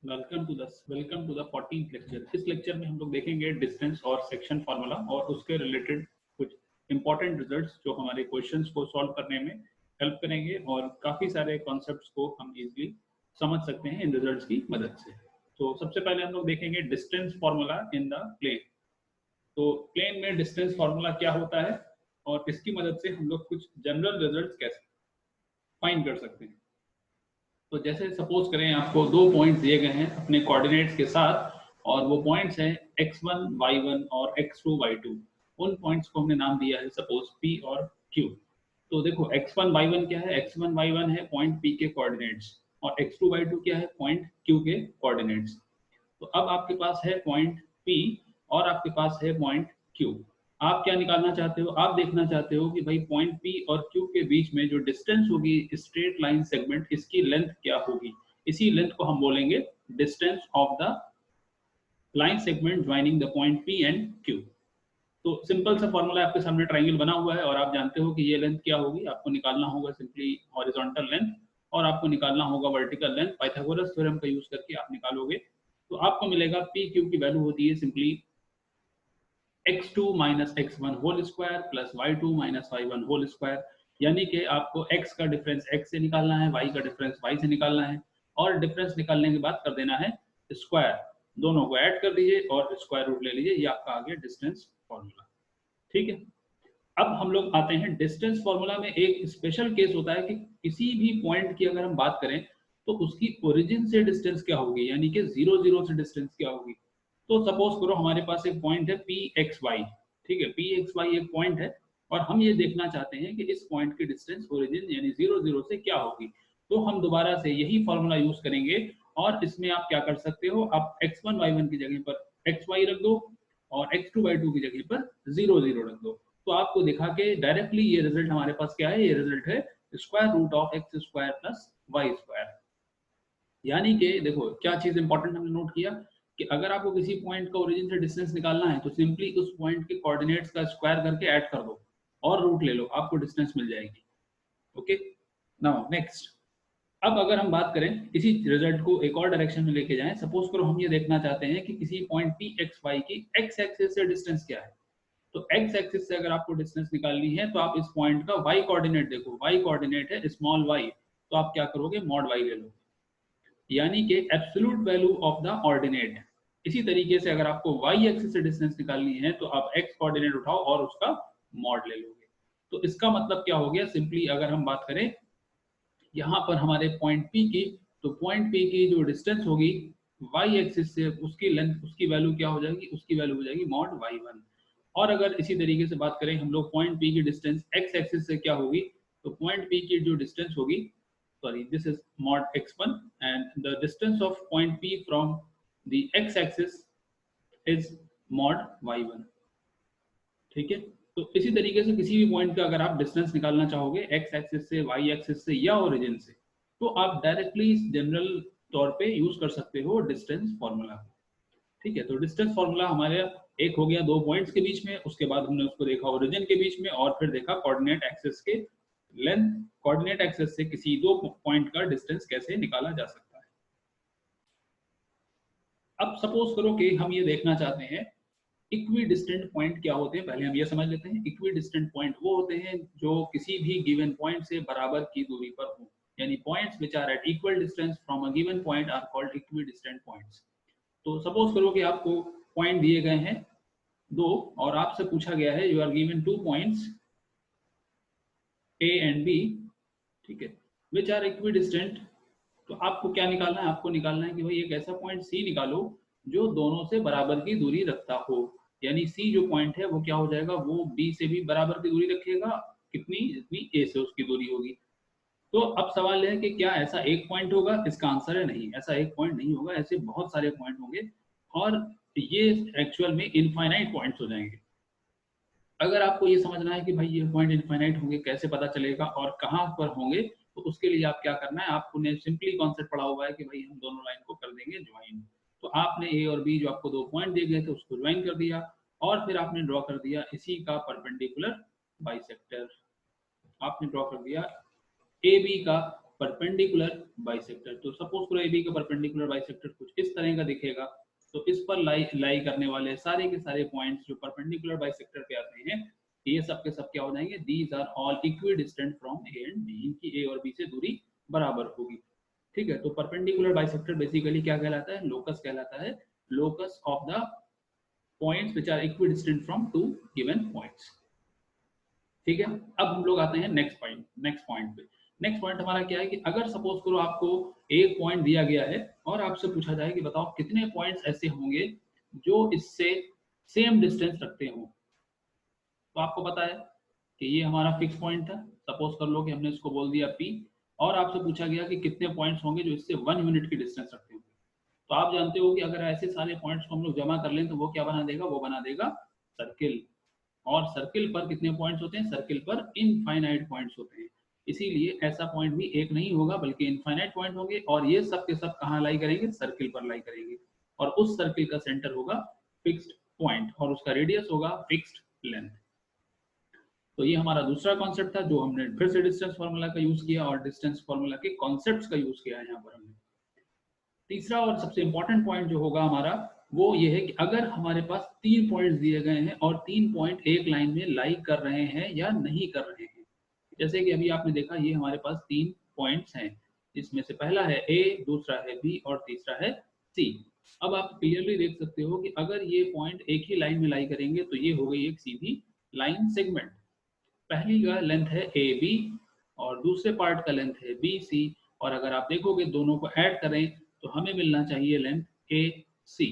Welcome to the 14th lecture. इस lecture में हम लोग देखेंगे डिस्टेंस और सेक्शन फार्मूला और उसके रिलेटेड कुछ इंपॉर्टेंट रिजल्ट्स जो हमारे क्वेश्चंस को सॉल्व करने में हेल्प करेंगे और काफ़ी सारे कॉन्सेप्ट्स को हम इजीली समझ सकते हैं इन रिजल्ट्स की मदद से। तो सबसे पहले हम लोग देखेंगे distance formula in the plane. तो प्लेन में डिस्टेंस फार्मूला क्या होता है और इसकी मदद से हम लोग कुछ जनरल रिजल्ट्स कैसे फाइंड कर सकते हैं। तो जैसे सपोज करें आपको दो पॉइंट्स दिए गए हैं अपने कोऑर्डिनेट्स के साथ और वो पॉइंट्स हैं x1 y1 और x2 y2। उन पॉइंट्स को हमने नाम दिया है सपोज p और q। तो देखो x1 y1 क्या है, x1 y1 है पॉइंट p के कोऑर्डिनेट्स और x2 y2 क्या है, पॉइंट q के कोऑर्डिनेट्स। तो अब आपके पास है पॉइंट P और आपके पास है पॉइंट Q। आप क्या निकालना चाहते हो, आप देखना चाहते हो कि भाई पॉइंट P और Q के बीच में जो डिस्टेंस होगी स्ट्रेट लाइन सेगमेंट, इसकी लेंथ क्या होगी। इसी लेंथ को हम बोलेंगे distance of the line segment joining the point P and Q। तो सिंपल सा फॉर्मूला आपके सामने ट्राइंगल बना हुआ है और आप जानते हो कि ये लेंथ क्या होगी। आपको निकालना होगा सिंपली हॉरिजॉन्टल लेंथ और आपको निकालना होगा वर्टिकल लेंथ। पाइथागोरस थ्योरम का यूज करके आप निकालोगे तो आपको मिलेगा पी क्यू की वैल्यू होती है simply x2 minus x1 whole square plus y2 minus y1 whole square. यानी कि आपको x का डिफरेंस x से निकालना है, y का डिफरेंस y से निकालना है और डिफरेंस निकालने के बाद कर देना है स्क्वायर। दोनों को ऐड कर दीजिए और स्क्वायर रूट ले लीजिए। ये आपका आ गया डिस्टेंस फॉर्मूला। ठीक है, अब हम लोग आते हैं डिस्टेंस फॉर्मूला में। एक स्पेशल केस होता है कि किसी भी पॉइंट की अगर हम बात करें तो उसकी ओरिजिन से डिस्टेंस क्या होगी, यानी कि 0 0 से डिस्टेंस क्या होगी। तो सपोज करो हमारे पास एक पॉइंट है पी एक्स वाई। ठीक है, पी एक्स वाई एक पॉइंट है और हम ये देखना चाहते हैं कि इस पॉइंट की डिस्टेंस ओरिजिन यानी 0 0 से क्या होगी। तो हम दोबारा से यही फॉर्मूला यूज करेंगे और इसमें आप क्या कर सकते हो, आप x1 y1 की जगह पर xy रख दो और x2 y2 की जगह पर 0 0 रख दो। तो आपको दिखा के डायरेक्टली ये रिजल्ट हमारे पास क्या है, ये रिजल्ट है square root of X square plus Y square. यानी कि देखो क्या चीज इंपॉर्टेंट हमने नोट किया कि अगर आपको किसी पॉइंट का ओरिजिन से डिस्टेंस निकालना है तो सिंपली उस पॉइंट के कोऑर्डिनेट्स का स्क्वायर करके ऐड कर दो और रूट ले लो, आपको डिस्टेंस मिल जाएगी। Okay, now next. अब अगर हम बात करें इसी रिजल्ट को एक और डायरेक्शन में लेके जाएं, सपोज करो हम ये देखना चाहते हैं कि किसी पॉइंट पी एक्स वाई की एक्स एक्सिस से डिस्टेंस क्या है। तो एक्स एक्सिस से अगर आपको डिस्टेंस निकालनी है तो आप इस पॉइंट का वाई कोऑर्डिनेट देखो, वाई कोऑर्डिनेट है स्मॉल वाई, तो आप क्या करोगे, मॉड वाई ले लो, यानी कि absolute value of the ordinate. इसी तरीके से अगर आपको वाई एक्सिस से डिस्टेंस निकालनी है तो आप एक्स कोऑर्डिनेट उठाओ और उसका मॉड ले लोगे। तो इसका मतलब क्या हो गया, सिंपली अगर हम बात करें यहाँ पर हमारे पॉइंट पी की, तो पॉइंट पी की जो डिस्टेंस होगी वाई एक्सिस से, उसकी लेंथ, उसकी वैल्यू क्या हो जाएगी, उसकी वैल्यू हो जाएगी मॉड y1। और अगर इसी तरीके से बात करें हम लोग पॉइंट पी की डिस्टेंस एक्स एक्सिस से क्या होगी, तो पॉइंट पी की जो डिस्टेंस होगी, sorry, this is mod x1 and the distance of point P from the x-axis is mod y1। ठीक है, तो इसी तरीके से किसी भी पॉइंट का अगर आप डिस्टेंस निकालना चाहोगे एक्स एक्सिस से, वाई एक्सिस से या ओरिजिन से, तो आप डायरेक्टली जनरल तौर पे यूज कर सकते हो डिस्टेंस फॉर्मूला। ठीक है, तो डिस्टेंस फॉर्मूला हमारे एक हो गया दो पॉइंट्स के बीच में, उसके बाद हमने उसको देखा ओरिजिन के बीच में और फिर देखा कोऑर्डिनेट एक्सिस के लेंथ, कोऑर्डिनेट एक्सिस से किसी दो पॉइंट का डिस्टेंस कैसे निकाला जा सकता है। अब सपोज करो कि हम ये देखना चाहते हैं इक्वी डिस्टेंट पॉइंट क्या होते हैं। पहले हम ये समझ लेते हैं, इक्वी डिस्टेंट पॉइंट वो होते हैं जो किसी भी गिवन पॉइंट से बराबर की दूरी पर हो, यानी points which are at equal distance from a given point are called equidistant points. तो सपोज करो कि आपको पॉइंट दिए गए हैं दो और आपसे पूछा गया है you are given two points A and B, ठीक है, विच आर इक्वी डिस्टेंट। तो आपको क्या निकालना है, आपको निकालना है कि भाई एक ऐसा पॉइंट सी निकालो जो दोनों से बराबर की दूरी रखता हो। यानी सी जो पॉइंट है वो क्या हो जाएगा, वो बी से भी बराबर की दूरी रखेगा, कितनी, जितनी ए से उसकी दूरी होगी। तो अब सवाल है कि क्या ऐसा एक पॉइंट होगा, इसका आंसर है नहीं, ऐसा एक पॉइंट नहीं होगा, ऐसे बहुत सारे पॉइंट होंगे और ये एक्चुअल में इनफाइनाइट पॉइंट्स हो जाएंगे। अगर आपको ये समझना है कि भाई ये पॉइंट इनफाइनाइट होंगे, कैसे पता चलेगा और कहाँ पर होंगे, तो उसके लिए आप क्या करना है, आपने सिंपली कॉन्सेप्ट पढ़ा हुआ है कि भाई हम दोनों लाइन को कर देंगे ज्वाइन। तो आपने ए और बी जो आपको दो पॉइंट दिए गए थे उसको ज्वाइन कर दिया और फिर आपने ड्रॉ कर दिया इसी का परपेंडिकुलर बाइसेक्टर। आपने ड्रॉ कर दिया ए बी का परपेंडिकुलर बाइसेक्टर। तो सपोज करो AB का परपेंडिकुलर बाइसेक्टर कुछ इस तरह का दिखेगा, तो इस पर लाई करने वाले सारे के सारे पॉइंट्स जो परपेंडिकुलर बाइसेक्टर पे आते हैं, ये सब के सब क्या हो जाएंगे, these are all equidistant from A and B, इनकी ए और बी से दूरी बराबर होगी। ठीक है, तो परपेंडिकुलर बाइसेक्टर बेसिकली क्या कहलाता है, लोकस कहलाता है, locus of the points which are equidistant from two given points. ठीक है, अब हम लोग आते हैं नेक्स्ट पॉइंट पे। नेक्स्ट पॉइंट हमारा क्या है कि अगर सपोज करो आपको एक पॉइंट दिया गया है और आपसे पूछा जाए कि बताओ कितने पॉइंट्स ऐसे होंगे जो इससे सेम डिस्टेंस रखते हो। तो आपको पता है कि ये हमारा फिक्स पॉइंट था, सपोज कर लो कि हमने इसको बोल दिया P, और आपसे पूछा गया कि कितने पॉइंट्स होंगे जो इससे 1 यूनिट की डिस्टेंस रखते होंगे। तो आप जानते हो कि अगर ऐसे सारे पॉइंट्स को हम लोग जमा कर लें तो वो क्या बना देगा, वो बना देगा सर्किल। और सर्किल पर कितने पॉइंट्स होते हैं, सर्किल पर इनफाइनाइट पॉइंट्स होते हैं, इसीलिए ऐसा पॉइंट भी एक नहीं होगा बल्कि इनफाइनाइट पॉइंट होंगे, और ये सब के सब कहाँ लाई करेंगे, सर्किल पर लाई करेंगे, और उस सर्किल का सेंटर होगा फिक्स्ड पॉइंट और उसका रेडियस होगा फिक्स्ड लेंथ। तो ये हमारा दूसरा कॉन्सेप्ट था जो हमने फिर से डिस्टेंस फार्मूला का यूज किया और डिस्टेंस फार्मूला के कॉन्सेप्ट्स का यूज किया है यहाँ पर हमने। तीसरा और सबसे इंपॉर्टेंट पॉइंट जो होगा हमारा वो ये है कि अगर हमारे पास 3 पॉइंट्स दिए गए हैं और 3 पॉइंट एक लाइन में लाई कर रहे हैं या नहीं कर रहे हैं, जैसे कि अभी आपने देखा ये हमारे पास 3 पॉइंट्स हैं, जिसमें से पहला है A, दूसरा है B और तीसरा है C। अब आप क्लियरली देख सकते हो कि अगर ये पॉइंट एक ही लाइन में लाई करेंगे तो ये हो गई एक सीधी लाइन सेगमेंट। पहली का लेंथ है AB और दूसरे पार्ट का लेंथ है BC, और अगर आप देखोगे दोनों को ऐड करें तो हमें मिलना चाहिए लेंथ AC।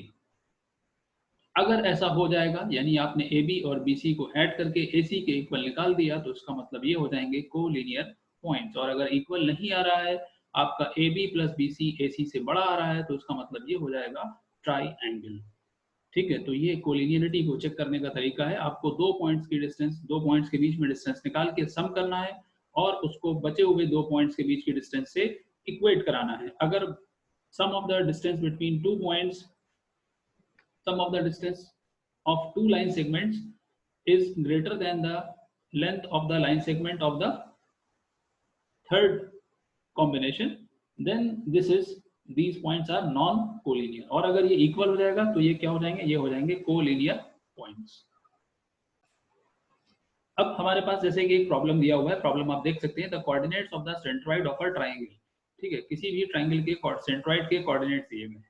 अगर ऐसा हो जाएगा यानी आपने AB और BC को ऐड करके AC के इक्वल निकाल दिया तो इसका मतलब ये हो जाएंगे कोलिनियर पॉइंट्स, और अगर इक्वल नहीं आ रहा है आपका AB प्लस BC AC से बड़ा आ रहा है तो इसका मतलब ये हो जाएगा ट्राइएंगल। ठीक है, तो ये कोलिनियरिटी को चेक करने का तरीका है, आपको दो पॉइंट्स के बीच में डिस्टेंस निकाल के सम करना है और उसको बचे हुए 2 पॉइंट्स के बीच की डिस्टेंस से इक्वेट कराना है। अगर sum of the distance between 2 points, sum of the distance of 2 line segments is greater than the length of the line segment of the third combination, then this is these points are non collinear, और अगर ये equal हो जाएगा तो ये क्या हो जाएंगे, ये हो जाएंगे कोलिनियर पॉइंट्स। अब हमारे पास जैसे कि एक प्रॉब्लम दिया हुआ है, प्रॉब्लम आप देख सकते हैं, the coordinates of the centroid of a triangle. ठीक है, किसी भी ट्रायंगल के सेंट्रॉइड के कोऑर्डिनेट्स दिए गए।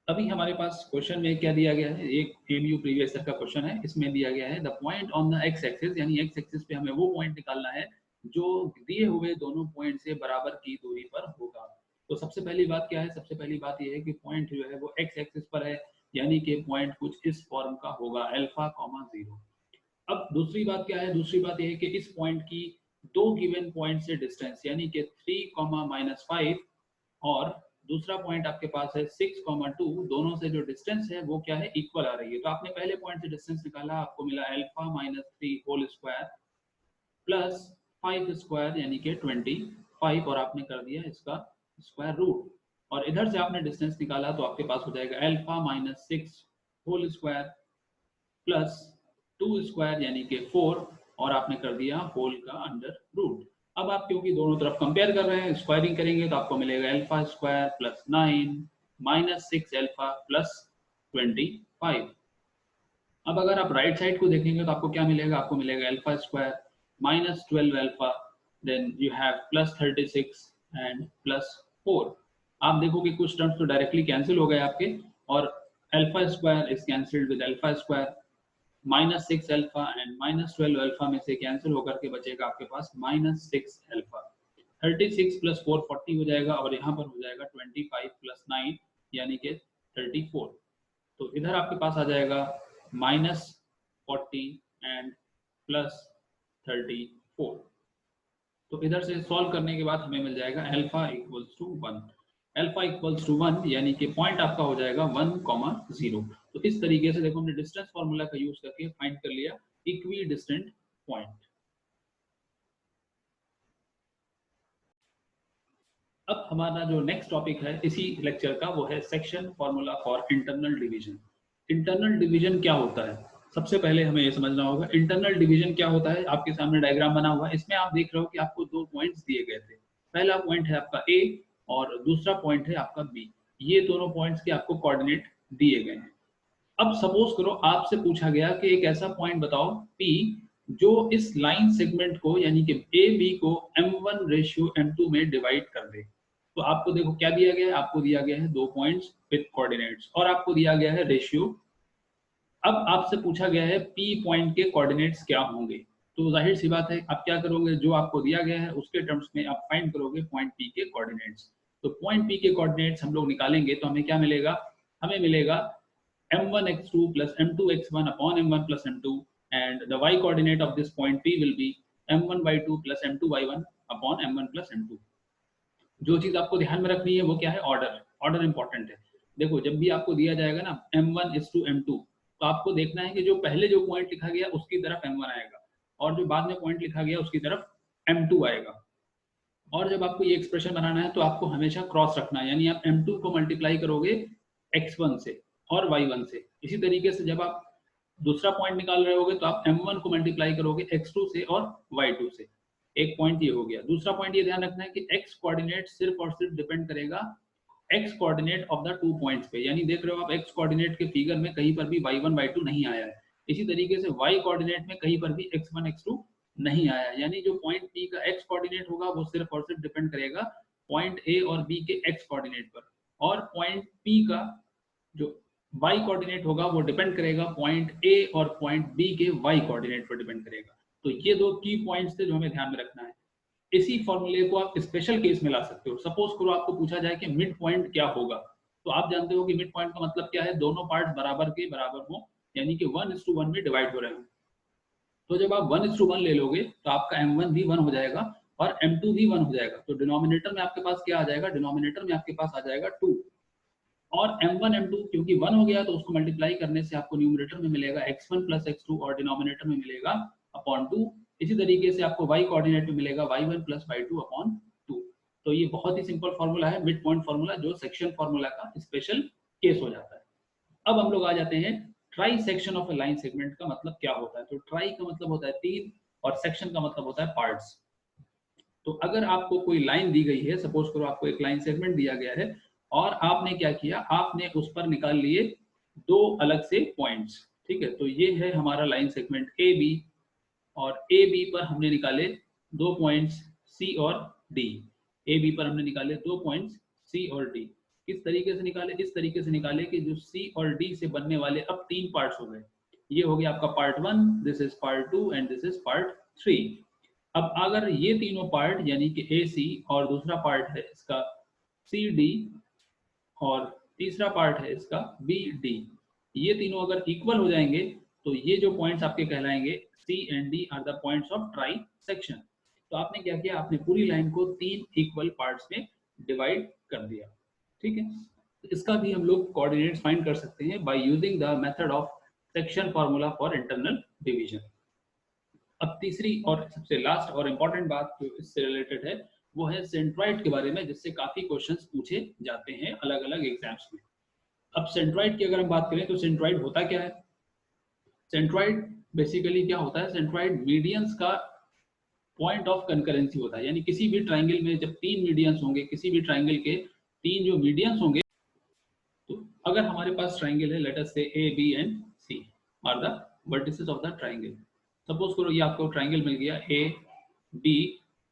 अभी हमारे पास क्वेश्चन में क्या दिया गया है, एक एमयू प्रीवियस ईयर का क्वेश्चन है, इसमें दिया गया है the point on the x axis, यानी एक्स एक्सिस पे हमें वो पॉइंट निकालना है जो दिए हुए दोनों पॉइंट से बराबर की दूरी पर होगा। तो सबसे पहली बात क्या है, सबसे पहली बात ये है कि पॉइंट जो है वो एक्स एक्सिस पर है, यानी कि पॉइंट कुछ इस फॉर्म का होगा अल्फा कॉमा 0। अब दूसरी बात क्या है, दूसरी बात ये है कि इस पॉइंट की दो गिवन पॉइंट से डिस्टेंस यानी कि 3,-5 और दूसरा पॉइंट आपके पास है 6,2, दोनों से जो डिस्टेंस है वो क्या है, इक्वल आ रही है। तो आपने पहले पॉइंट से डिस्टेंस निकाला, आपको मिला alpha minus 3 whole square plus 5 square यानी कि 25, और आपने कर दिया इसका स्क्वायर रूट, और इधर से आपने डिस्टेंस निकाला तो आपके पास हो जाएगा alpha minus 6 whole square plus 2 square यानी कि 4, और आपने कर दिया होल का अंडर रूट। अब आप क्योंकि दोनों तरफ कंपेयर कर रहे हैं, स्क्वायरिंग करेंगे तो आपको मिलेगा alpha square plus 9 minus 6 alpha plus 25। अब अगर आप राइट साइड को देखेंगे तो आपको क्या मिलेगा, आपको मिलेगा alpha square minus 12 alpha, then you have plus 36 and plus 4। आप देखोगे कुछ टर्म्स तो डायरेक्टली कैंसिल हो गए आपके, और alpha square is cancelled with alpha square, minus 6 alpha and minus 12 alpha में से कैंसिल होकर के बचेगा आपके पास माइनस 6 अल्फा। 36 प्लस 4 40 हो जाएगा, और यहाँ पर हो जाएगा 25 प्लस 9 यानी कि 34। तो इधर आपके पास आ जाएगा माइनस 40 एंड प्लस 34। तो इधर से सॉल्व करने के बाद हमें मिल जाएगा alpha equals to 1। Alpha equals to 1 यानी कि पॉइंट आपका हो जाएगा 1,0। तो इस तरीके से देखो हमने डिस्टेंस फार्मूला का यूज करके फाइंड कर लिया इक्वी डिस्टेंट पॉइंट। अब हमारा जो नेक्स्ट टॉपिक है इसी लेक्चर का वो है section formula for internal division. Internal division क्या होता है? सबसे पहले हमें ये समझना होगा इंटरनल डिवीजन क्या होता है। आपके सामने डायग्राम बना हुआ है, इसमें आप देख रहे हो कि आपको दो पॉइंट्स दिए गए थे। पहला पॉइंट है आपका ए और दूसरा पॉइंट है आपका बी। ये दोनों पॉइंट्स के आपको कोऑर्डिनेट दिए गए हैं। अब सपोज करो आपसे पूछा गया कि एक ऐसा पॉइंट बताओ P जो इस लाइन सेगमेंट को यानी कि ए बी को m1 रेशियो m2 में डिवाइड कर दे। तो आपको देखो क्या दिया गया है, आपको दिया गया है दो पॉइंट्स विद कोऑर्डिनेट्स और आपको दिया गया है रेशियो। अब आपसे पूछा गया है P पॉइंट के कोऑर्डिनेट्स क्या होंगे। तो जाहिर सी बात है आप क्या करोगे, जो आपको दिया गया है उसके टर्म्स में आप फाइंड करोगे पॉइंट P के कोऑर्डिनेट्स। तो पॉइंट P के कोऑर्डिनेट्स हम लोग निकालेंगे तो हमें क्या मिलेगा, हमें मिलेगा m1x2 plus m2x1 upon m1 plus m2 and the y coordinate of this point P will be m1 by 2 plus m2 by 1 upon m1 plus m2। जो चीज आपको ध्यान में रखनी है वो क्या है, ऑर्डर। ऑर्डर इंपॉर्टेंट है। देखो जब भी आपको दिया जाएगा ना m1 is to m2 तो आपको देखना है कि जो पहले जो पॉइंट लिखा गया उसकी तरफ m1 आएगा और जो बाद में पॉइंट लिखा गया उसकी तरफ m2 आएगा। और जब आपको ये एक्सप्रेशन बनाना है तो आपको हमेशा क्रॉस रखना है, यानी आप m2 को मल्टीप्लाई करोगे x1 से और y1 से। इसी तरीके से जब आप दूसरा पॉइंट निकाल रहे होगे तो आप m1 को मल्टीप्लाई करोगे x2 से और y2 से। एक पॉइंट ये हो गया। दूसरा पॉइंट ये ध्यान रखना है कि x कोऑर्डिनेट सिर्फ और सिर्फ डिपेंड करेगा x coordinate of the two points पे, यानी देख रहे हो आप x कोऑर्डिनेट के फिगर में कहीं पर भी y1 y2 नहीं आया है। इसी तरीके से y कोऑर्डिनेट में कहीं पर भी x1 x2 नहीं आया है, यानी जो पॉइंट P का x कोऑर्डिनेट होगा वो सिर्फ और सिर्फ डिपेंड करेगा पॉइंट A और B के x कोऑर्डिनेट पर, और पॉइंट P का जो y कोऑर्डिनेट होगा वो डिपेंड करेगा पॉइंट A और पॉइंट B के y कोऑर्डिनेट पर डिपेंड करेगा। तो ये दो की पॉइंट्स थे जो हमें ध्यान में रखना है। इसी फॉर्मूले को आप स्पेशल केस में ला सकते हो। सपोज करो आपको पूछा जाए कि मिड पॉइंट क्या होगा, तो आप जानते हो कि मिड पॉइंट का मतलब क्या है, दोनों पार्ट बराबर के बराबर हो, यानी कि 1:1 में डिवाइड हो रहे हो। तो जब आप 1:1 ले लोगे तो आपका m1 भी 1 हो जाएगा और m2 भी 1 हो जाएगा। तो डिनोमिनेटर में आपके पास क्या आ जाएगा, डिनोमिनेटर में आपके पास आ जाएगा 2। और m1 m2 क्योंकि 1 हो गया तो उसको मल्टीप्लाई करने से आपको न्यूमरेटर में मिलेगा x1 प्लस x2 और डिनोमिनेटर में मिलेगा अपॉन 2। इसी तरीके से आपको y कोऑर्डिनेट में मिलेगा y1 प्लस y2 अपॉन 2। तो ये बहुत ही सिंपल फॉर्मूला है, मिड पॉइंट फॉर्मूला, जो सेक्शन फॉर्मूला का स्पेशल केस हो जाता है। अब हम लोग आ जाते हैं try section of A line segment का मतलब क्या होता है। तो ट्राई का मतलब होता है 3 और सेक्शन का मतलब होता है पार्ट्स। तो अगर आपको कोई लाइन दी गई है, सपोज करो आपको एक लाइन सेगमेंट दिया गया है और आपने क्या किया, आपने उस पर निकाल लिए दो अलग से पॉइंट्स। ठीक है, तो ये है हमारा लाइन सेगमेंट ए बी और ए बी पर हमने निकाले दो पॉइंट्स सी और डी। ए बी पर हमने निकाले दो पॉइंट्स सी और डी। किस तरीके से निकाले, इस तरीके से निकाले कि जो सी और डी से बनने वाले अब तीन पार्ट्स हो गए। ये हो गया आपका part 1, this is part 2 and this is part 3। अब अगर ये तीनों पार्ट यानी कि ए सी और दूसरा पार्ट है इसका सी डी और तीसरा पार्ट है इसका बी डी, ये तीनों अगर इक्वल हो जाएंगे तो ये जो पॉइंट्स आपके कहलाएंगे C and D are the points of trisection. तो आपने क्या किया, आपने पूरी लाइन को तीन इक्वल पार्ट्स में डिवाइड कर दिया। ठीक है, तो इसका भी हम लोग कोऑर्डिनेट्स फाइंड कर सकते हैं by using the method of section formula for internal division. अब तीसरी और सबसे लास्ट और इम्पोर्टेंट बात जो इससे रिलेटेड है वो है सेंट्रॉइड के बारे में, जिससे काफी क्वेश्चंस पूछे जाते हैं अलग अलग एग्जाम्स में। अब सेंट्रॉइड की अगर हम बात करें तो सेंट्रॉइड होता क्या है। सेंट्रॉइड बेसिकली क्या होता है, सेंट्रॉइड मीडियंस का पॉइंट ऑफ कंकरेंसी होता है, यानी किसी भी ट्राइंगल में जब तीन मीडियंस होंगे, किसी भी ट्राइंगल के तीन जो मीडियंस होंगे, तो अगर हमारे पास ट्राइंगल है, लेट अस से A B and C are the vertices of the triangle. Suppose करो ये आपको ट्राइंगल मिल गया ए बी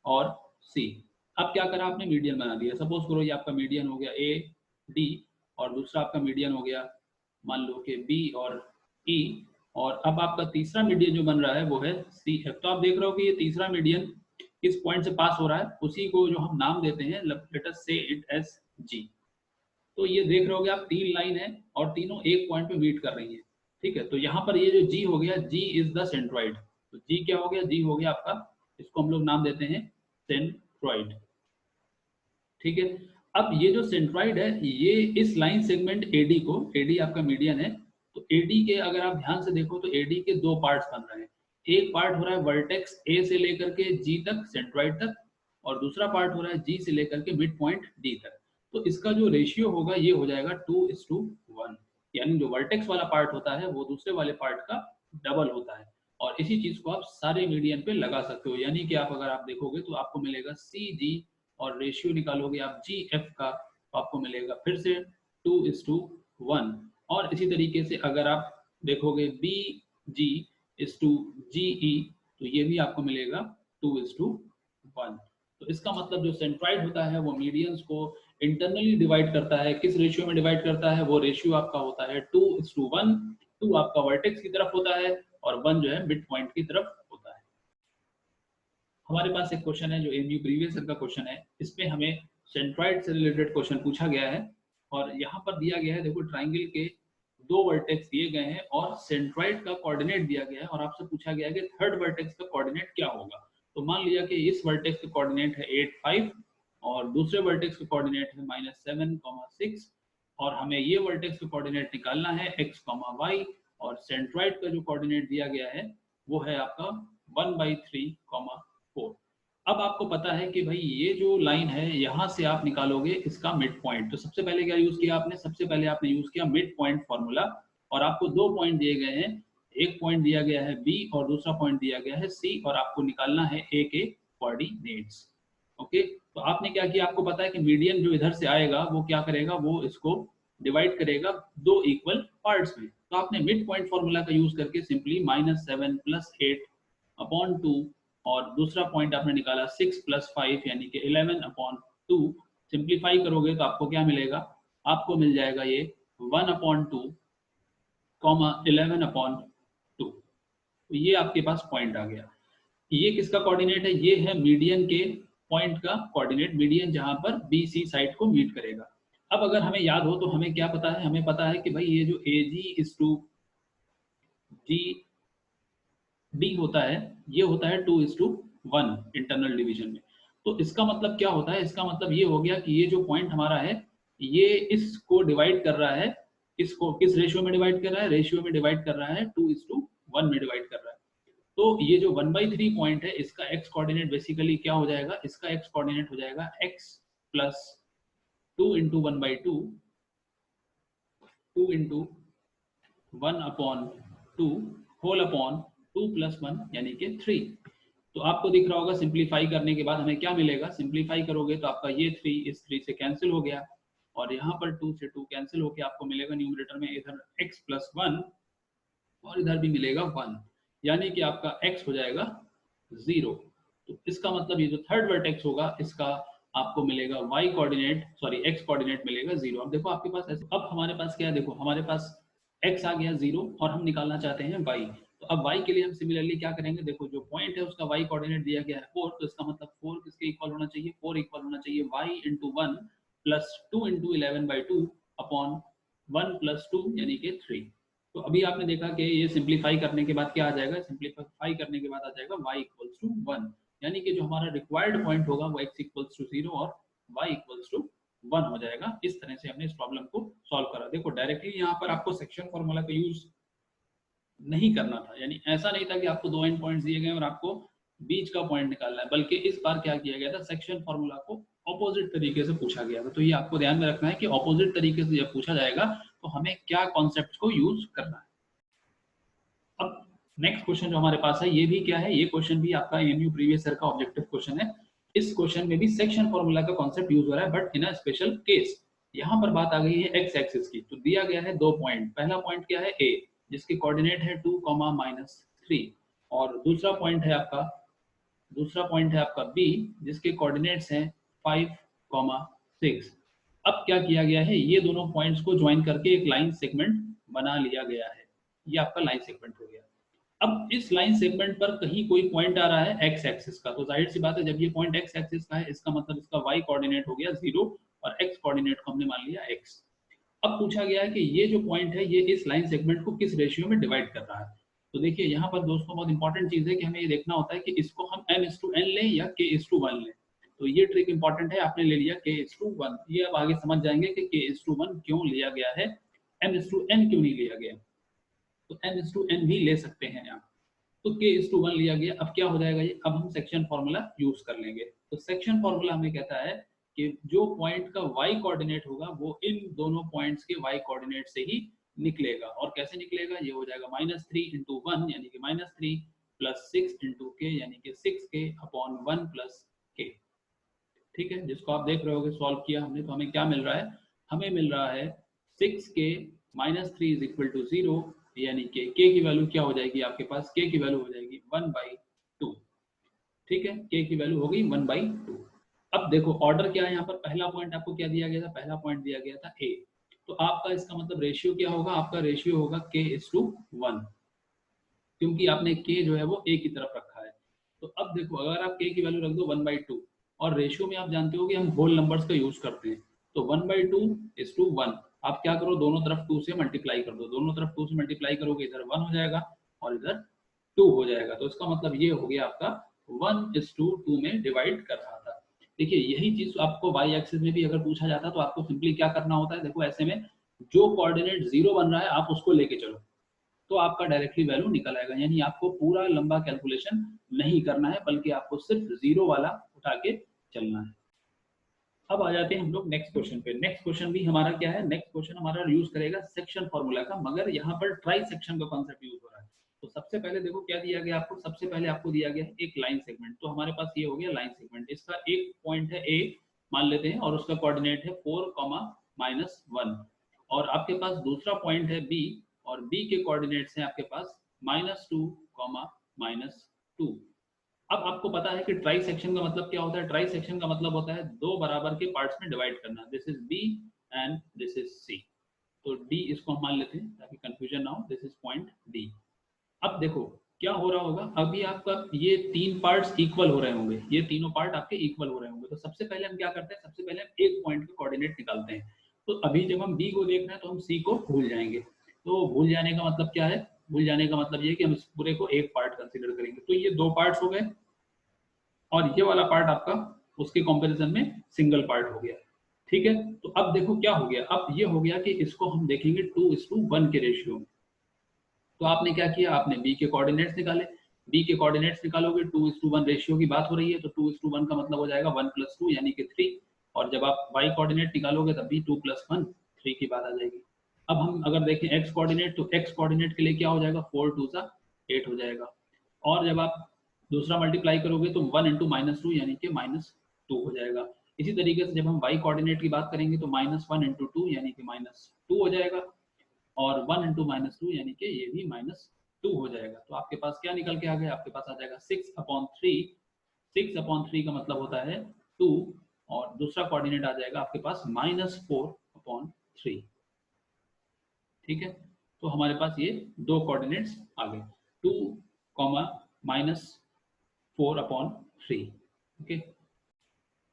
और सी। अब क्या करा आपने, मीडियन बना दिया। सपोज करो ये आपका मीडियन हो गया ए डी और दूसरा आपका मीडियन हो गया मान लो कि बी और ई, और अब आपका तीसरा मीडियन जो बन रहा है वो है सी एफ। तो आप देख रहे हो कि ये तीसरा मीडियन किस पॉइंट से पास हो रहा है, उसी को जो हम नाम देते हैं लेट अस से इट एज जी। तो ये देख रहे होगे आप तीन लाइन है और तीनों एक पॉइंट पे मीट कर रही हैं। ठीक है, तो यहाँ पर ये जो जी हो गया, जी इज द सेंट्रॉइड। तो जी क्या हो गया, जी हो गया आपका, इसको हम लोग नाम देते हैं सेंट्रॉइड। ठीक है, अब ये जो सेंट्रॉइड है ये इस लाइन सेगमेंट एडी को, एडी आपका मीडियन है, तो एडी के अगर आप ध्यान से देखो तो एडी के दो पार्ट्स बन रहे हैं। एक पार्ट हो रहा है वर्टेक्स ए से लेकर के जी तक, सेंट्रॉइड तक, और दूसरा पार्ट हो रहा है जी से लेकर के मिड पॉइंट डी तक। तो इसका जो रेशियो होगा ये हो जाएगा 2:1, यानी जो वर्टेक्स वाला पार्ट होता है वो दूसरे वाले पार्ट का डबल होता है। और इसी चीज को आप सारे मीडियन पे लगा सकते हो, यानी कि आप अगर आप देखोगे तो आपको मिलेगा CG और रेशियो निकालोगे आप GF का, तो आपको मिलेगा फिर से 2:1। और इसी तरीके से अगर आप देखोगे BG:GE, तो ये भी आपको मिलेगा 2:1। तो इसका मतलब जो सेंट्रॉइड होता है वो मीडियंस को इंटरनली डिवाइड करता है। किस रेशियो में डिवाइड करता है? वो रेशियो आपका होता है 2:1। 2 आपका वर्टेक्स की तरफ होता है और 1 जो है मिड पॉइंट की तरफ होता है। हमारे पास एक क्वेश्चन है जो एमयू प्रीवियस ईयर का क्वेश्चन है, इसमें हमें सेंट्रॉइड से रिलेटेड क्वेश्चन पूछा गया है। और यहाँ पर दिया गया है, देखो ट्राइंगल के 2 वर्टेक्स दिए गए हैं और सेंट्रॉइड का कोऑर्डिनेट दिया गया है और आपसे पूछा गया है कि थर्ड वर्टेक्स का कोऑर्डिनेट क्या होगा। तो मान लिया कि इस वर्टेक्स का कोऑर्डिनेट है 8, 5 और दूसरे वर्टेक्स का कोऑर्डिनेट है -7, 6 और हमें ये वर्टेक्स का कोऑर्डिनेट निकालना है x, y और सेंट्रॉइड का जो कोऑर्डिनेट दिया गया है वो है आपका 1/3, 4। अब आपको पता है कि भाई ये जो लाइन है यहाँ से आप निकालोगे इसका मिड पॉइंट। तो सबसे पहले क्या यूज किया आपने? सबसे पहले आपने यूज किया मिड पॉइंट फॉर्मूला और आपको 2 पॉइंट दिए गए हैं, एक पॉइंट दिया गया है B और दूसरा पॉइंट दिया गया है C और आपको निकालना है A के कोऑर्डिनेट्स। ओके, तो आपने क्या किया? आपको पता है कि मीडियन जो इधर से आएगा वो क्या करेगा? वो इसको डिवाइड करेगा 2 इक्वल पार्ट्स में। तो आपने मिड पॉइंट फॉर्मूला का यूज करके सिंपली -7 + 8/2 और दूसरा पॉइंट आपने निकाला 6 + 5 यानी कि 11/2। सिंप्लीफाई करोगे तो आपको क्या मिलेगा? आपको मिल जाएगा ये 1/2, 11/2। तो ये आपके पास पॉइंट आ गया। ये किसका कोऑर्डिनेट है? ये है मीडियन के पॉइंट का कोऑर्डिनेट, मीडियन जहां पर BC साइड को मीट करेगा। अब अगर हमें याद हो तो हमें क्या पता है? हमें पता है कि भाई ये जो AG:GB होता है ये होता है 2:1 इंटरनल डिवीजन में। तो इसका मतलब क्या होता है? इसका मतलब ये हो गया कि ये जो पॉइंट हमारा है ये इसको डिवाइड कर रहा है, इसको किस रेशियो में डिवाइड कर रहा है? रेशियो में डिवाइड कर रहा है 2:1 में डिवाइड कर रहा है। तो ये जो 1/3 पॉइंट है इसका x कोऑर्डिनेट बेसिकली क्या हो जाएगा? इसका x कोऑर्डिनेट हो जाएगा x + 2 × 1/2, 2 × 1/2 होल अपॉन 2 + 1 यानी कि 3। तो आपको दिख रहा होगा सिंप्लीफाई करने के बाद हमें क्या मिलेगा? सिंप्लीफाई करोगे तो आपका ये 3 इस 3 से कैंसिल हो गया और यहाँ पर 2 से 2 कैंसिल होकर आपको मिलेगा न्यूमरेटर में इधर x + 1 और इधर भी मिलेगा 1, यानी कि आपका x हो जाएगा 0। तो इसका मतलब ये जो थर्ड वर्टेक्स होगा इसका आपको मिलेगा y coordinate, sorry x coordinate मिलेगा 0। अब देखो आपके पास ऐसे, अब हमारे पास क्या है? देखो हमारे पास x आ गया 0 और हम निकालना चाहते हैं y। तो अब y के लिए हम सिमिलरली क्या करेंगे? देखो जो पॉइंट है उसका y कोऑर्डिनेट दिया गया है 4, तो इसका मतलब 4 किसके इक्वल होना चाहिए? 4 इक्वल होना चाहिए y × 1 + 2 × 11/2 अपॉन 1 + 2 यानी कि 3। तो अभी आपने देखा कि ये सिंप्लीफाई करने के बाद क्या आ जाएगा? सिंप्लीफाई करने के बाद आ जाएगा y = 1, यानी कि जो हमारा रिक्वायर्ड पॉइंट होगा वो x = 0 और y = 1 हो जाएगा। इस तरह से हमने इस प्रॉब्लम को सॉल्व करा। देखो डायरेक्टली यहाँ पर आपको सेक्शन फॉर्मूला का यूज नहीं करना था, यानी ऐसा नहीं था कि आपको 2 एंड पॉइंट्स दिए गए और आपको बीच का पॉइंट निकालना है, बल्कि इस बार क्या किया गया था? सेक्शन फॉर्मूला को ऑपोजिट तरीके से पूछा गया था। तो ये आपको ध्यान में रखना है कि ऑपोजिट तरीके से जब पूछा जाएगा तो हमें क्या कॉन्सेप्ट को यूज करना है। अब नेक्स्ट क्वेश्चन जो हमारे पास है ये भी क्या है? ये क्वेश्चन भी आपका एमयू प्रीवियस ईयर का ऑब्जेक्टिव क्वेश्चन है। इस क्वेश्चन में भी सेक्शन फॉर्मूला का कॉन्सेप्ट यूज हो रहा है but in a special case. यहाँ पर बात आ गई है एक्स एक्सिस की। तो दिया गया है 2 पॉइंट। पहला पॉइंट क्या है? ए, जिसके कोऑर्डिनेट है 2, -3 और दूसरा पॉइंट है आपका बी जिसके कोऑर्डिनेट्स हैं 5, 6। अब क्या किया गया है? ये दोनों पॉइंट्स को ज्वाइन करके एक लाइन सेगमेंट बना लिया गया है। ये आपका लाइन सेगमेंट हो गया। अब इस लाइन सेगमेंट पर कहीं कोई पॉइंट आ रहा है एक्स एक्सिस का, तो जाहिर सी बात है जब ये पॉइंट एक्स एक्सिस का है इसका मतलब इसका वाई कोऑर्डिनेट हो गया 0 और एक्स कोऑर्डिनेट को हमने मान लिया x। अब पूछा गया है कि ये जो पॉइंट है ये इस लाइन सेगमेंट को किस रेशियो में डिवाइड कर रहा है। तो देखिए यहाँ पर दोस्तों बहुत इंपॉर्टेंट चीज है कि हमें ये देखना होता है कि इसको हम m/n लें या k/1 लें। तो ये ट्रिक इंपॉर्टेंट है। आपने ले लिया k/1, ये अब आगे समझ जाएंगे कि k/1 क्यों लिया गया है, m/n क्यों नहीं लिया गया। तो m/n भी ले सकते हैं आप। तो k/1 लिया गया। अब क्या हो जाएगा ये? अब हम सेक्शन फॉर्मूला यूज कर लेंगे। तो सेक्शन फॉर्मूला हमें कहता है कि जो पॉइंट का y कोऑर्डिनेट होगा वो इन दोनों पॉइंट्स के y कोऑर्डिनेट से ही निकलेगा। और कैसे निकलेगा, ये हो जाएगा -3 इंटू 1 यानी कि -3 प्लस 6 इंटू के यानी कि 6k अपॉन 1 प्लस के। ठीक है, जिसको आप देख रहे होगे सॉल्व किया हमने तो हमें क्या मिल रहा है, हमें मिल रहा है 6k minus 3 is equal to 0 यानी कि k की वैल्यू क्या हो जाएगी आपके पास, k की वैल्यू हो जाएगी 1/2। ठीक है, k की वैल्यू हो गई 1/2। अब देखो ऑर्डर क्या है यहाँ पर, पहला पॉइंट आपको क्या दिया गया था, पहला पॉइंट दिया गया था a, तो आपका इसका मतलब रेशियो क्या होगा, आपका रेशियो होगा k:1, क्योंकि आपने k जो है वो a की तरफ रखा है। तो अब देखो अगर आप k की वैल्यू रख दो 1/2 और रेशियो में आप जानते हो कि हम होल नंबर्स का यूज करते हैं, तो 1/2:1 आप क्या करो, दोनों तरफ 2 से मल्टीप्लाई कर दो, दोनों तरफ 2 से मल्टीप्लाई करोगे इधर 1 हो जाएगा और इधर 2 हो जाएगा। तो इसका मतलब ये हो गया आपका 1:2 में डिवाइड कर रहा था। देखिए यही चीज आपको वाई एक्सिस में भी अगर पूछा जाता तो आपको सिंपली क्या करना होता है, देखो ऐसे में जो कोऑर्डिनेट 0 बन रहा है आप उसको लेके चलो, तो आपका डायरेक्टली वैल्यू निकल आएगा। यानी आपको पूरा लंबा कैलकुलेशन नहीं करना है, बल्कि आपको सिर्फ 0 वाला उठा के चलना है। अब आ जाते हैं हम लोग नेक्स्ट क्वेश्चन पे। नेक्स्ट क्वेश्चन भी हमारा क्या है, नेक्स्ट क्वेश्चन हमारा यूज करेगा सेक्शन फॉर्मूला का, मगर यहाँ पर ट्राई सेक्शन का कॉन्सेप्ट यूज हो रहा है। तो सबसे पहले देखो क्या दिया गया आपको, सबसे पहले आपको दिया गया है एक लाइन सेगमेंट। तो हमारे पास ये हो गया लाइन सेगमेंट, इसका एक पॉइंट है ए मान लेते हैं और उसका कोऑर्डिनेट है 4,-1 और आपके पास दूसरा पॉइंट है बी और बी के कोऑर्डिनेट्स हैं आपके पास -2, -2। अब आपको पता है कि ट्राई सेक्शन का मतलब क्या होता है, ट्राई सेक्शन का मतलब होता है दो बराबर के पार्ट्स में डिवाइड करना। This is B and this is C. तो डी इसको हम मान लेते हैं ताकि कंफ्यूजन ना हो, दिस इज पॉइंट डी। अब देखो क्या हो रहा होगा, अभी आपका ये तीन पार्ट्स इक्वल हो रहे होंगे, ये तीनों पार्ट आपके इक्वल हो रहे होंगे। तो सबसे पहले हम क्या करते हैं, सबसे पहले हम एक पॉइंट के कोऑर्डिनेट निकालते हैं। तो अभी जब हम बी को देख रहे हैं तो हम सी को भूल जाएंगे। तो भूल जाने का मतलब क्या है, भूल जाने का मतलब ये कि हम इस पूरे को एक पार्ट कंसीडर करेंगे। तो ये दो पार्ट्स हो गए और ये वाला पार्ट आपका उसके कंपैरिजन में सिंगल पार्ट हो गया। ठीक है, तो अब देखो क्या हो गया, अब ये हो गया कि इसको हम देखेंगे 2:1 के रेशियो में। तो आपने क्या किया, आपने बी के कोऑर्डिनेट्स निकाले, बी के कोऑर्डिनेट्स निकालोगे 2:1 रेशियो की बात हो रही है, तो 2:1 का मतलब हो जाएगा 1 + 2 यानी कि 3। और जब आप वाई कोऑर्डिनेट निकालोगे तब भी 2 + 1 3 की बात आ जाएगी। अब हम अगर देखें एक्स कोऑर्डिनेट, तो एक्स कोऑर्डिनेट के लिए क्या हो जाएगा, 4 2 8 हो जाएगा। और जब आप दूसरा मल्टीप्लाई करोगे तो 1 × -2 यानी कि -2 हो जाएगा। इसी तरीके से जब हम y कोऑर्डिनेट की बात करेंगे तो -1 × 2 यानी कि -2 हो जाएगा और 1 × -2 यानी कि ये भी -2 हो जाएगा। तो आपके पास क्या निकल के आ गया, आपके पास आ जाएगा 6/3। 6/3 का मतलब होता है 2 और दूसरा कोऑर्डिनेट आ जाएगा आपके पास -4/3। ठीक है, तो हमारे पास ये दो कोऑर्डिनेट्स आ गए 2, -4/3। ओके,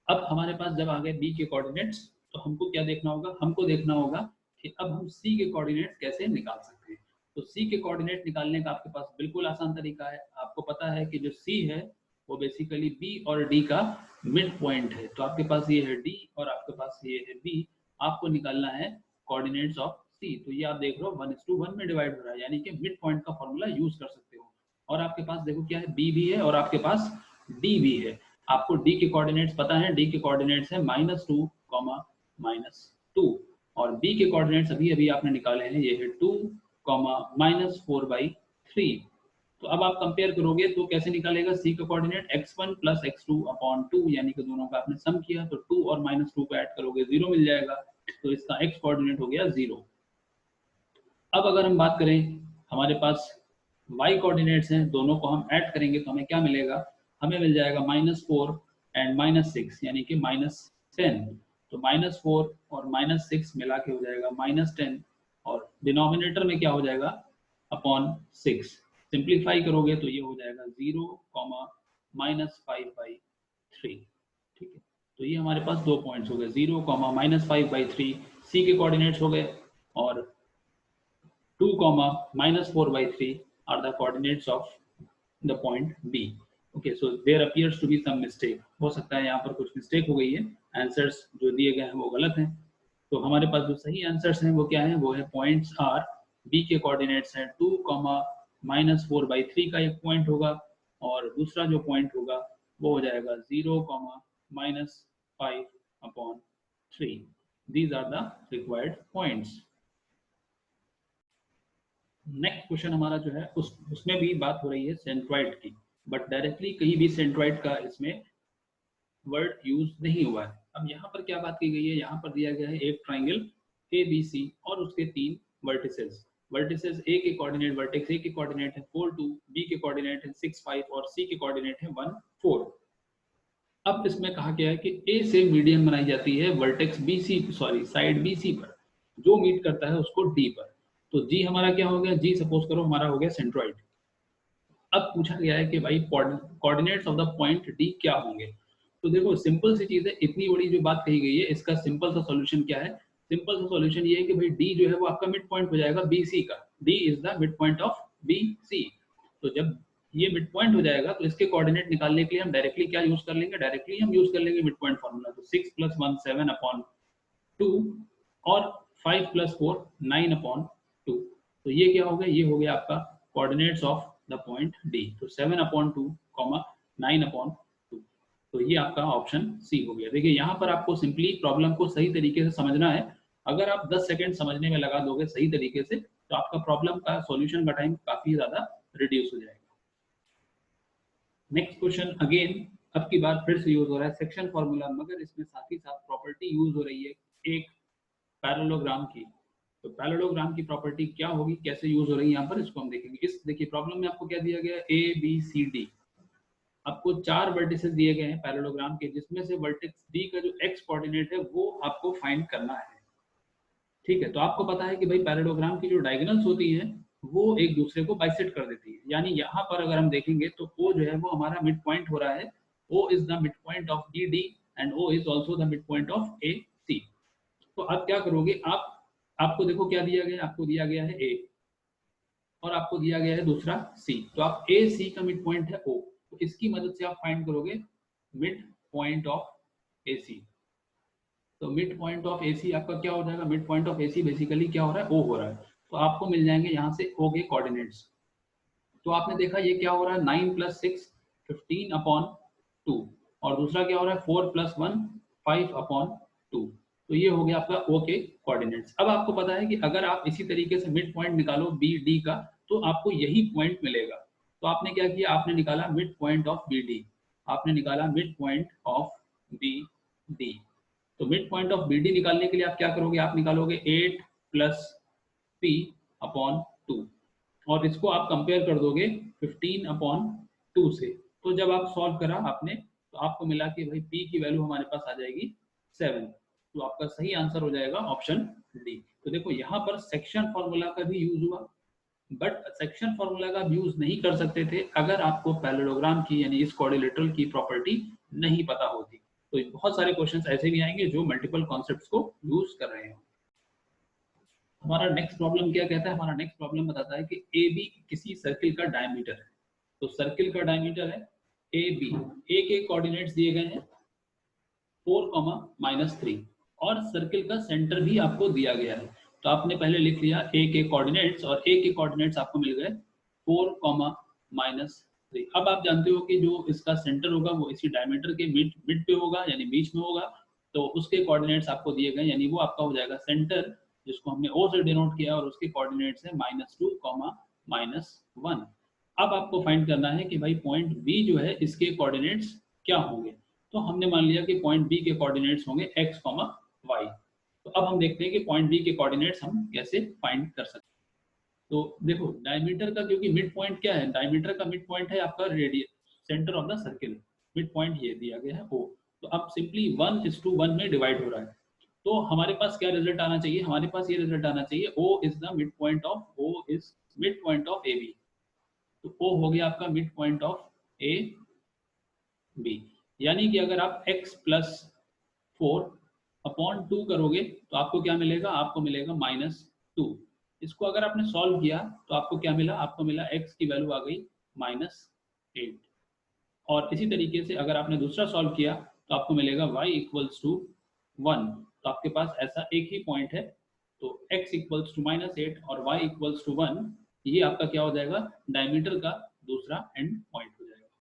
अब हमारे पास जब आ गए बी के कोऑर्डिनेट्स तो हमको क्या देखना होगा, हमको देखना होगा कि अब हम सी के कोऑर्डिनेट्स कैसे निकाल सकते हैं। तो सी के कोऑर्डिनेट निकालने का आपके पास बिल्कुल आसान तरीका है। आपको पता है कि जो सी है वो बेसिकली बी और डी का मिड पॉइंट है। तो आपके पास ये है डी और आपके पास ये है बी, आपको निकालना है कोऑर्डिनेट्स ऑफ सी। तो ये आप देख रहे हो 1:1 में डिवाइड हो रहा है, यानी कि मिड पॉइंट का फॉर्मूला यूज कर सकते हो। और आपके पास देखो क्या है, बी भी है और आपके पास डी भी है। आपको डी के कोऑर्डिनेट्स पता है, डी के कोऑर्डिनेट्स है -2, -2 और बी के कोऑर्डिनेट्स अभी अभी आपने निकाले हैं, ये है 2, -4/3। तो अब आप कंपेयर करोगे तो कैसे निकालेगा, सी का कोऑर्डिनेट x1 + x2/2 यानी कि दोनों का आपने सम किया तो 2 और -2 को ऐड करोगे 0 मिल जाएगा। तो इसका x कोऑर्डिनेट हो गया 0। अब अगर हम बात करें, हमारे पास y कोऑर्डिनेट्स हैं, दोनों को हम ऐड करेंगे तो हमें क्या मिलेगा, हमें मिल जाएगा -4 एंड -6 यानी कि -10। तो -4 और -6 मिला के हो जाएगा -10 और डिनोमिनेटर में क्या हो जाएगा अपॉन 6। सिंप्लीफाई करोगे तो ये हो जाएगा 0, -5/3। ठीक है, तो ये हमारे पास दो पॉइंट्स हो गए 0, -5/3 सी के कोऑर्डिनेट्स हो गए और 2, -4/3 are the coordinates of the point B. Okay, so there appears to be some mistake. हो सकता है यहाँ पर कुछ मिस्टेक हो गई है, आंसर्स जो दिए गए हैं वो गलत हैं। तो हमारे पास जो सही आंसर्स हैं वो क्या है, वो है पॉइंट्स आर, बी के कोऑर्डिनेट्स हैं 2, -4/3 का एक पॉइंट होगा और दूसरा जो पॉइंट होगा वो हो जाएगा 0, -5/3। These are the required points. Next question हमारा जो है उसमें भी बात हो रही है सेंट्रॉइड की, बट डायरेक्टली कहीं भी सेंट्रॉइड का इसमें वर्ड यूज नहीं हुआ है। अब यहाँ पर क्या बात की गई है, यहाँ पर दिया गया है एक ट्राइंगल ABC और उसके 3 वर्टिसेस। वर्टिसेस A के कोऑर्डिनेट, वर्टेक्स A के कोऑर्डिनेट है 4 2, B के कोऑर्डिनेट है 6 5 और C के कोऑर्डिनेट है 1 4। अब इसमें कहा गया है कि A से मीडियन बनाई जाती है वर्टेक्स साइड BC पर, जो मीट करता है उसको D पर। तो G हमारा क्या हो गया, G सपोज करो हमारा हो गया सेंट्रॉइड। अब पूछा गया है कि भाई coordinates of the point D क्या होंगे। तो देखो सिंपल सी चीज है, इतनी बड़ी जो बात कही गई है इसका सिंपल सा सॉल्यूशन क्या है। सिंपल सा सॉल्यूशन ये है कि भाई D जो है वो आपका मिड पॉइंट हो जाएगा BC का। D is the mid point of BC। तो जब ये मिड पॉइंट हो जाएगा तो इसके कोऑर्डिनेट निकालने के लिए हम डायरेक्टली क्या यूज कर लेंगे, डायरेक्टली हम यूज कर लेंगे मिड पॉइंट फार्मूला। तो 6 + 1 7/2 और 5 + 4 9/2। तो ये क्या हो गया, ये हो गया आपका coordinates of the point D। तो 7/2, 9/2। तो ये आपका ऑप्शन सी हो गया। देखिए यहाँ पर आपको सिंपली प्रॉब्लम को सही तरीके से समझना है। अगर आप 10 सेकंड समझने में लगा दोगे सही तरीके से तो आपका प्रॉब्लम का सॉल्यूशन का टाइम काफी ज्यादा रिड्यूस हो जाएगा। नेक्स्ट क्वेश्चन अगेन अब की बार फिर से यूज हो रहा है सेक्शन फॉर्मूला, मगर इसमें साथ ही साथ प्रॉपर्टी यूज हो रही है एक पैरेललोग्राम की। तो पैरेललोग्राम की प्रॉपर्टी क्या होगी, कैसे यूज हो रही है यहाँ पर, इसको हम देखेंगे। इस देखिए प्रॉब्लम में आपको क्या दिया गया है, ABCD। आपको 4 वर्टिसेस दिए गए हैं पैरेललोग्राम के, जिसमें से वर्टेक्स D का जो x कोऑर्डिनेट है वो आपको फाइंड करना है। ठीक है, तो आपको पता है कि भाई पैरेललोग्राम की जो डायगोनल्स होती हैं वो एक दूसरे को बाइसेक्ट कर देती है। यानी यहाँ पर अगर हम देखेंगे तो O जो है वो हमारा मिड पॉइंट हो रहा है। O is the mid point of BD and O is also the mid point of AC। तो आप क्या करोगे, आपको देखो क्या दिया गया, आपको दिया गया है A और आपको दिया गया है दूसरा C। तो आप AC का मिड पॉइंट है O, तो इसकी मदद से आप फाइंड करोगे मिड पॉइंट ऑफ AC। तो मिड पॉइंट ऑफ AC आपका क्या हो जाएगा, mid point of AC basically क्या हो रहा है, O हो रहा है। तो आपको मिल जाएंगे यहाँ से O के कोऑर्डिनेट्स। तो आपने देखा ये क्या हो रहा है, 9 + 6 15/2 और दूसरा क्या हो रहा है 4 + 1 5/2। तो ये हो गया आपका O के कोऑर्डिनेट्स। अब आपको पता है कि अगर आप इसी तरीके से मिड पॉइंट निकालो BD का तो आपको यही पॉइंट मिलेगा। तो आपने क्या किया, आपने निकाला मिड पॉइंट ऑफ BD, आपने निकाला मिड पॉइंट ऑफ BD। तो मिड पॉइंट ऑफ BD निकालने के लिए आप क्या करोगे, आप निकालोगे 8 + P/2 और इसको आप कंपेयर कर दोगे 15/2 से। तो जब आप सॉल्व करा आपने तो आपको मिला कि भाई P की वैल्यू हमारे पास आ जाएगी 7। तो आपका सही आंसर हो जाएगा ऑप्शन डी। तो देखो यहाँ पर सेक्शन फॉर्मूला का भी यूज हुआ, बट सेक्शन फॉर्मूला का यूज नहीं कर सकते थे अगर आपको पैरेललोग्राम की यानी इस क्वाड्रिलेटरल की प्रॉपर्टी नहीं पता होती। तो बहुत सारे क्वेश्चंस ऐसे भी आएंगे जो मल्टीपल कॉन्सेप्ट्स को यूज कर रहे हैं। हमारा नेक्स्ट प्रॉब्लम क्या कहता है, हमारा नेक्स्ट प्रॉब्लम बताता है कि AB किसी सर्किल का डायमीटर है। तो सर्किल का डायमीटर है AB, A के कोऑर्डिनेट्स दिए गए हैं 4, -3 और सर्किल का सेंटर भी आपको दिया गया है। तो आपने पहले लिख लिया A के कोऑर्डिनेट्स और A के कोऑर्डिनेट्स आपको मिल गए 4, -3। अब आप जानते हो कि जो इसका सेंटर होगा वो इसी डायमीटर के मिड पे होगा यानी बीच में होगा। तो उसके कोऑर्डिनेट्स आपको दिए गए यानी वो आपका हो जाएगा सेंटर, जिसको हमने O से डिनोट किया और उसके कोऑर्डिनेट्स है -2, -1। अब आपको फाइंड करना है कि भाई पॉइंट B जो है इसके कोऑर्डिनेट्स क्या होंगे। तो हमने मान लिया कि पॉइंट B के कोऑर्डिनेट्स होंगे x, y। तो अब हम देखते हैं कि पॉइंट B के कोऑर्डिनेट्स हम कैसे फाइंड कर सकते हैं। तो देखो डायमीटर का, क्योंकि मिड पॉइंट क्या है, डायमीटर का मिड पॉइंट है आपका radius centre of the circle. Mid point ये दिया गया है O। तो अब सिंपली 1:1 में डिवाइड हो रहा है। तो हमारे पास क्या रिजल्ट आना चाहिए, हमारे पास ये रिजल्ट आना चाहिए O is the mid point of AB। तो O हो गया आपका मिड पॉइंट ऑफ AB। यानी कि अगर आप x + 4/2 करोगे तो आपको क्या मिलेगा, आपको मिलेगा -2। इसको अगर आपने सॉल्व किया तो आपको क्या मिला, आपको मिला x की वैल्यू आ गई -8। और इसी तरीके से अगर आपने दूसरा सॉल्व किया तो आपको मिलेगा y = 1। तो आपके पास ऐसा एक ही पॉइंट है। तो x = -8 और y = 1, ये आपका क्या हो जाएगा, डायमीटर का दूसरा एंड पॉइंट।